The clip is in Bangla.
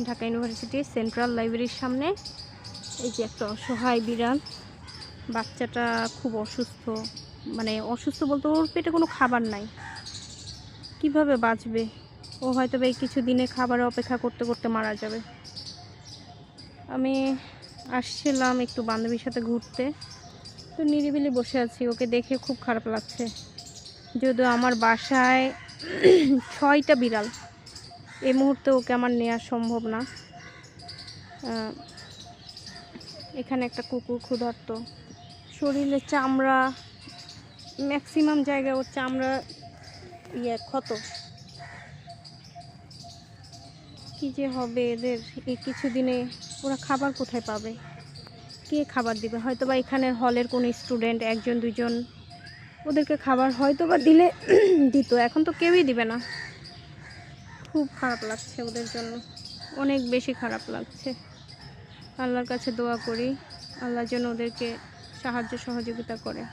ঢাকা ইউনিভার্সিটির সেন্ট্রাল লাইব্রেরির সামনে। এই যে একটা অসহায় বিড়াল, বাচ্চাটা খুব অসুস্থ, মানে অসুস্থ বলতে ওর পেটে কোনো খাবার নাই, কিভাবে বাঁচবে ও? হয়তো এই কিছু দিনে খাবারের অপেক্ষা করতে করতে মারা যাবে। আমি আসছিলাম একটু বান্ধবীর সাথে ঘুরতে, তো নিরিবিলি বসে আছি, ওকে দেখে খুব খারাপ লাগছে। যদিও আমার বাসায় 6টা বিড়াল, এই মুহূর্তে ওকে আমার নেওয়া সম্ভব না। এখানে একটা কুকুর ক্ষুধার্ত, শরীরে চামড়া, ম্যাক্সিমাম জায়গায় ওর চামড়া ক্ষত। কি যে হবে এদের এই কিছু দিনে, ওরা খাবার কোথায় পাবে? কে খাবার দিবে? হয়তো বা এখানের হলের কোনো স্টুডেন্ট একজন দুজন ওদেরকে খাবার হয়তো বা দিলে দিত, এখন তো কেউই দিবে না। খুব খারাপ লাগছে ওদের জন্য, অনেক বেশি খারাপ লাগছে। আল্লাহর কাছে দোয়া করি আল্লাহ যেন ওদেরকে সাহায্য সহযোগিতা করে।